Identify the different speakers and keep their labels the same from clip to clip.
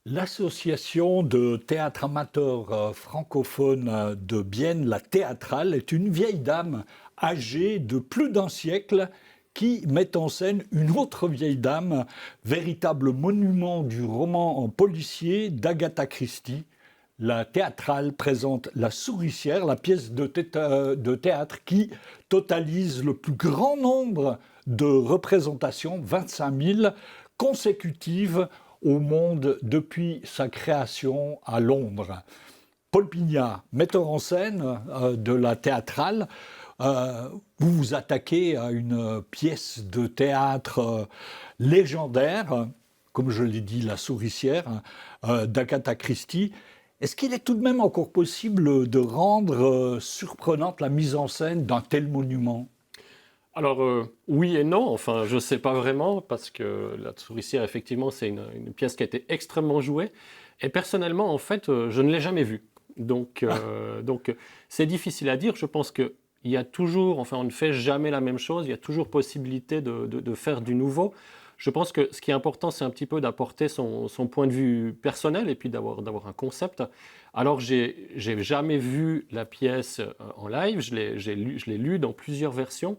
Speaker 1: L'association de théâtre amateur francophone de Bienne, la Théâtrale, est une vieille dame âgée de plus d'un siècle qui met en scène une autre vieille dame, véritable monument du roman policier d'Agatha Christie. La Théâtrale présente La Souricière, la pièce de théâtre qui totalise le plus grand nombre de représentations, 25 000 consécutives au monde depuis sa création à Londres. Paul Pignat, metteur en scène de la Théâtrale, vous vous attaquez à une pièce de théâtre légendaire, comme je l'ai dit, La Souricière, d'Agatha Christie. Est-ce qu'il est tout de même encore possible de rendre surprenante la mise en scène d'un tel monument ?
Speaker 2: Alors, oui et non, enfin, je ne sais pas vraiment, parce que La Souricière, effectivement, c'est une pièce qui a été extrêmement jouée. Et personnellement, en fait, je ne l'ai jamais vue. Donc, c'est difficile à dire. Je pense qu'il y a toujours, enfin, on ne fait jamais la même chose, il y a toujours possibilité de faire du nouveau. Je pense que ce qui est important, c'est un petit peu d'apporter son point de vue personnel et puis d'avoir un concept. Alors, j'ai jamais vu la pièce en live, je l'ai lu dans plusieurs versions.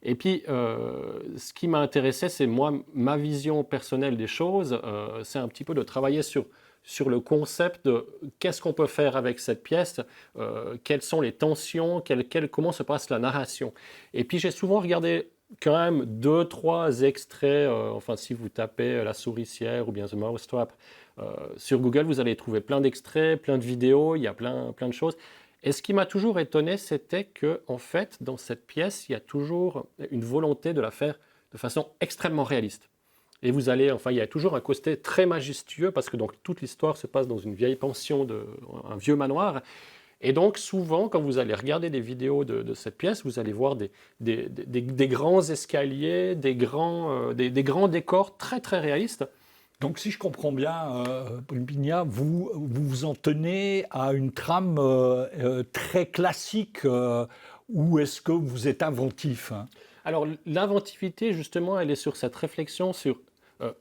Speaker 2: Et puis, ce qui m'a intéressé, c'est moi, ma vision personnelle des choses, c'est un petit peu de travailler sur le concept de qu'est-ce qu'on peut faire avec cette pièce, quelles sont les tensions, comment se passe la narration. Et puis, j'ai souvent regardé quand même 2, 3 extraits, enfin, si vous tapez La Souricière ou bien The Mousetrap sur Google, vous allez trouver plein d'extraits, plein de vidéos, il y a plein de choses. Et ce qui m'a toujours étonné, c'était que, en fait, dans cette pièce, il y a toujours une volonté de la faire de façon extrêmement réaliste. Et vous allez, enfin, il y a toujours un côté très majestueux parce que donc toute l'histoire se passe dans une vieille pension, un vieux manoir. Et donc souvent, quand vous allez regarder des vidéos de cette pièce, vous allez voir des grands escaliers, des grands décors très très réalistes.
Speaker 1: Donc, si je comprends bien, Paul Pignat, vous en tenez à une trame très classique ou est-ce que vous êtes inventif, hein ?
Speaker 2: Alors l'inventivité, justement, elle est sur cette réflexion sur euh,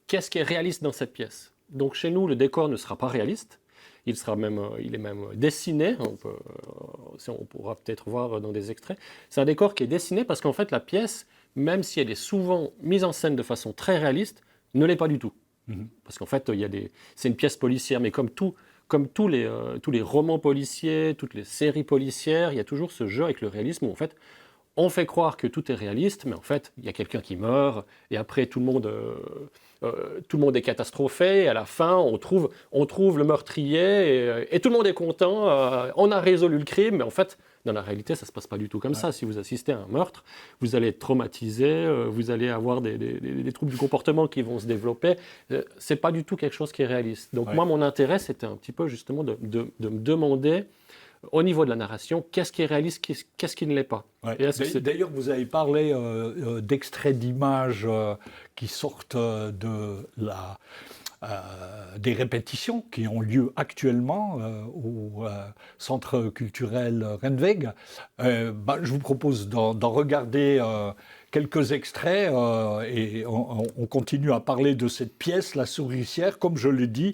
Speaker 2: qu'est-ce qui est réaliste dans cette pièce. Donc chez nous, le décor ne sera pas réaliste. Il est même dessiné. On pourra peut-être voir dans des extraits. C'est un décor qui est dessiné parce qu'en fait, la pièce, même si elle est souvent mise en scène de façon très réaliste, ne l'est pas du tout. Parce qu'en fait, c'est une pièce policière, mais comme tous les romans policiers, toutes les séries policières, il y a toujours ce jeu avec le réalisme où en fait, on fait croire que tout est réaliste, mais en fait, il y a quelqu'un qui meurt, et après, tout le monde est catastrophé, et à la fin, on trouve le meurtrier, et tout le monde est content, on a résolu le crime, mais en fait, dans la réalité, ça ne se passe pas du tout comme ça. Si vous assistez à un meurtre, vous allez être traumatisé, vous allez avoir des troubles du comportement qui vont se développer. Ce n'est pas du tout quelque chose qui est réaliste. Donc moi, mon intérêt, c'était un petit peu justement de me demander, au niveau de la narration, qu'est-ce qui est réaliste, qu'est-ce qui ne l'est pas.
Speaker 1: Ouais. D'ailleurs, vous avez parlé d'extraits d'images qui sortent des répétitions qui ont lieu actuellement au Centre culturel Rennweg. Je vous propose d'en regarder quelques extraits et on continue à parler de cette pièce, La Souricière, comme je l'ai dit.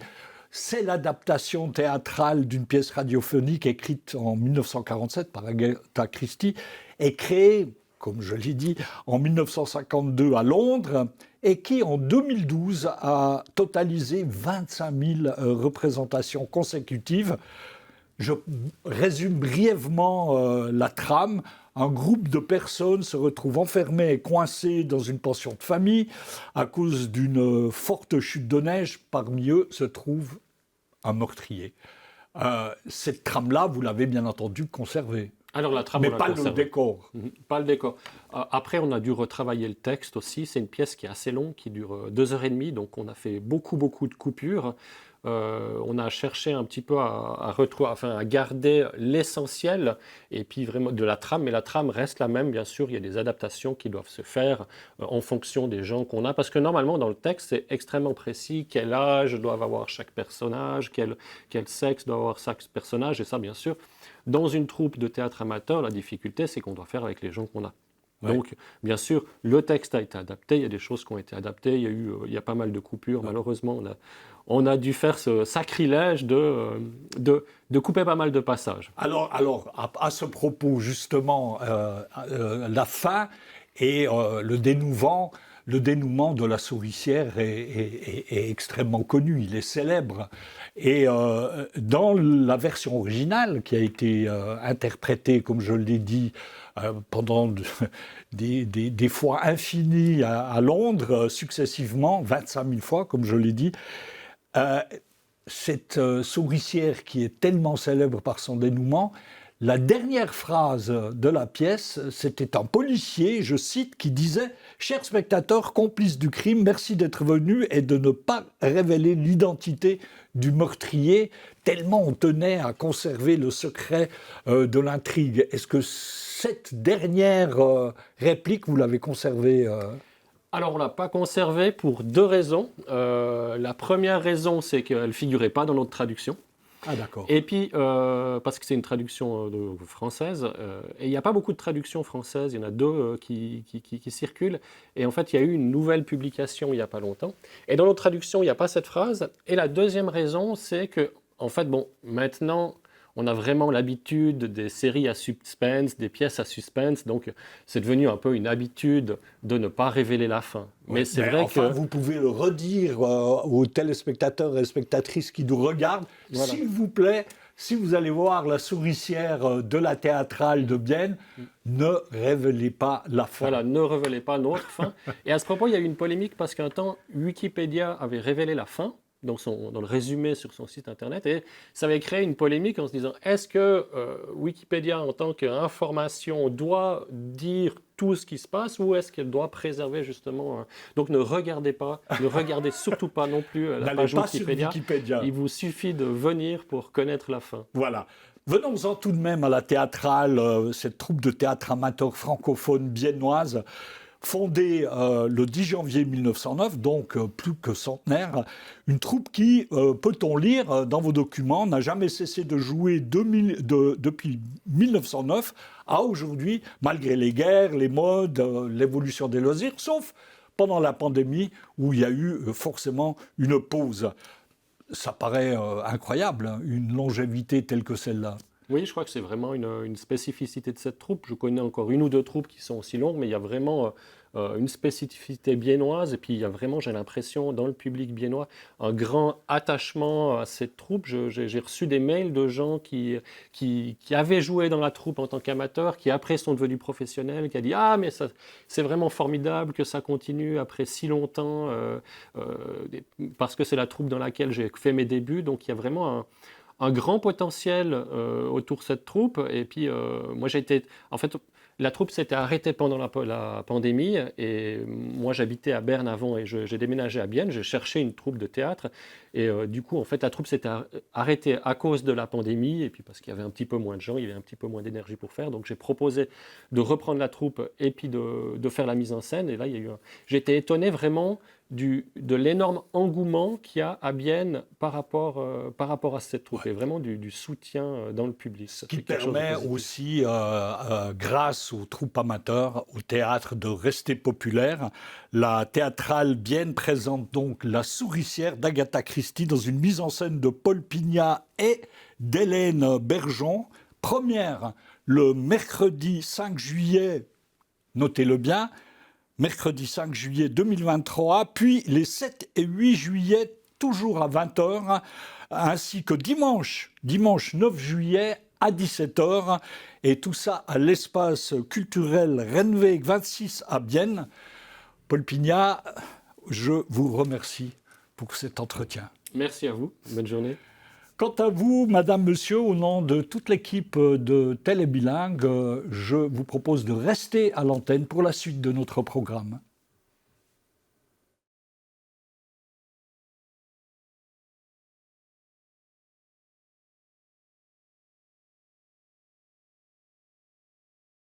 Speaker 1: C'est l'adaptation théâtrale d'une pièce radiophonique écrite en 1947 par Agatha Christie et créée, comme je l'ai dit, en 1952 à Londres et qui, en 2012, a totalisé 25 000 représentations consécutives. Je résume brièvement la trame. Un groupe de personnes se retrouve enfermé et coincé dans une pension de famille à cause d'une forte chute de neige. Parmi eux se trouve un meurtrier. Cette trame-là, vous l'avez bien entendu conservée.
Speaker 2: Alors la trame,
Speaker 1: mais
Speaker 2: on l'a
Speaker 1: pas
Speaker 2: conservée.
Speaker 1: le décor.
Speaker 2: Pas le décor. Après, on a dû retravailler le texte aussi. C'est une pièce qui est assez longue, qui dure 2 heures et demie. Donc, on a fait beaucoup de coupures. On a cherché un petit peu à garder l'essentiel et puis vraiment de la trame. Mais la trame reste la même, bien sûr. Il y a des adaptations qui doivent se faire en fonction des gens qu'on a. Parce que normalement, dans le texte, c'est extrêmement précis. Quel âge doivent avoir chaque personnage, quel sexe doit avoir chaque personnage. Et ça, bien sûr, dans une troupe de théâtre amateur, la difficulté, c'est qu'on doit faire avec les gens qu'on a.
Speaker 1: Ouais.
Speaker 2: Donc, bien sûr, le texte a été adapté, il y a des choses qui ont été adaptées, il y a pas mal de coupures, malheureusement, on a dû faire ce sacrilège de couper pas mal de passages.
Speaker 1: Alors à ce propos, justement, la fin et le dénouement de la souricière est extrêmement connu, il est célèbre. Et dans la version originale, qui a été interprétée, comme je l'ai dit, pendant des fois infinies à Londres, successivement, 25 000 fois, comme je l'ai dit, cette souricière qui est tellement célèbre par son dénouement, la dernière phrase de la pièce, c'était un policier, je cite, qui disait « Chers spectateurs, complices du crime, merci d'être venus et de ne pas révéler l'identité du meurtrier », tellement on tenait à conserver le secret de l'intrigue. Est-ce que cette dernière réplique, vous l'avez conservée
Speaker 2: Alors, on ne l'a pas conservée pour deux raisons. La première raison, c'est qu'elle ne figurait pas dans notre traduction.
Speaker 1: Ah d'accord.
Speaker 2: Et puis, parce que c'est une traduction française, et il n'y a pas beaucoup de traductions françaises, il y en a deux qui circulent. Et en fait, il y a eu une nouvelle publication il n'y a pas longtemps. Et dans notre traduction, il n'y a pas cette phrase. Et la deuxième raison, c'est que, en fait, bon, maintenant, on a vraiment l'habitude des séries à suspense, des pièces à suspense, donc c'est devenu un peu une habitude de ne pas révéler la fin.
Speaker 1: Oui,
Speaker 2: mais c'est vrai
Speaker 1: enfin,
Speaker 2: que...
Speaker 1: vous pouvez le redire aux téléspectateurs et spectatrices qui nous regardent.
Speaker 2: Voilà.
Speaker 1: S'il vous plaît, si vous allez voir la souricière de la théâtrale de Bienne, ne révélez pas la fin.
Speaker 2: Voilà, ne révélez pas notre fin. Et à ce propos, il y a eu une polémique parce qu'un temps, Wikipédia avait révélé la fin dans le résumé sur son site internet, et ça avait créé une polémique en se disant est-ce que Wikipédia en tant qu'information doit dire tout ce qui se passe ou est-ce qu'elle doit préserver justement Donc ne regardez surtout pas non plus la page Wikipédia. Il vous suffit de venir pour connaître la fin.
Speaker 1: Voilà. Venons-en tout de même à la théâtrale, cette troupe de théâtre amateur francophone biennoise, fondée le 10 janvier 1909, donc plus que centenaire, une troupe qui, peut-on lire dans vos documents, n'a jamais cessé de jouer depuis 1909 à aujourd'hui, malgré les guerres, les modes, l'évolution des loisirs, sauf pendant la pandémie où il y a eu forcément une pause. Ça paraît incroyable, hein, une longévité telle que celle-là.
Speaker 2: Oui, je crois que c'est vraiment une spécificité de cette troupe. Je connais encore une ou deux troupes qui sont aussi longues, mais il y a vraiment une spécificité biennoise. Et puis il y a vraiment, j'ai l'impression, dans le public biennois, un grand attachement à cette troupe. J'ai reçu des mails de gens qui avaient joué dans la troupe en tant qu'amateurs, qui après sont devenus professionnels, qui a dit « Ah, mais ça, c'est vraiment formidable que ça continue après si longtemps, parce que c'est la troupe dans laquelle j'ai fait mes débuts. » Donc il y a vraiment un grand potentiel autour de cette troupe. Et puis, moi, en fait, la troupe s'était arrêtée pendant la pandémie. Et moi, j'habitais à Berne avant et j'ai déménagé à Bienne. J'ai cherché une troupe de théâtre. Et du coup, en fait, la troupe s'était arrêtée à cause de la pandémie. Et puis, parce qu'il y avait un petit peu moins de gens, il y avait un petit peu moins d'énergie pour faire. Donc, j'ai proposé de reprendre la troupe et puis de faire la mise en scène. Et là, j'étais étonné vraiment de l'énorme engouement qu'il y a à Bienne par rapport à cette troupe, et vraiment du soutien dans le public.
Speaker 1: Ce qui permet aussi, grâce aux troupes amateurs, au théâtre, de rester populaire. La théâtrale Bienne présente donc La Souricière d'Agatha Christie dans une mise en scène de Paul Pignat et d'Hélène Bergeon. Première, le mercredi 5 juillet, notez-le bien, mercredi 5 juillet 2023, puis les 7 et 8 juillet, toujours à 20h, ainsi que dimanche 9 juillet à 17h, et tout ça à l'espace culturel Renweg 26 à Bienne. Paul Pignat, je vous remercie pour cet entretien.
Speaker 2: Merci à vous, bonne journée.
Speaker 1: Quant à vous, madame, monsieur, au nom de toute l'équipe de Télébilingue, je vous propose de rester à l'antenne pour la suite de notre programme.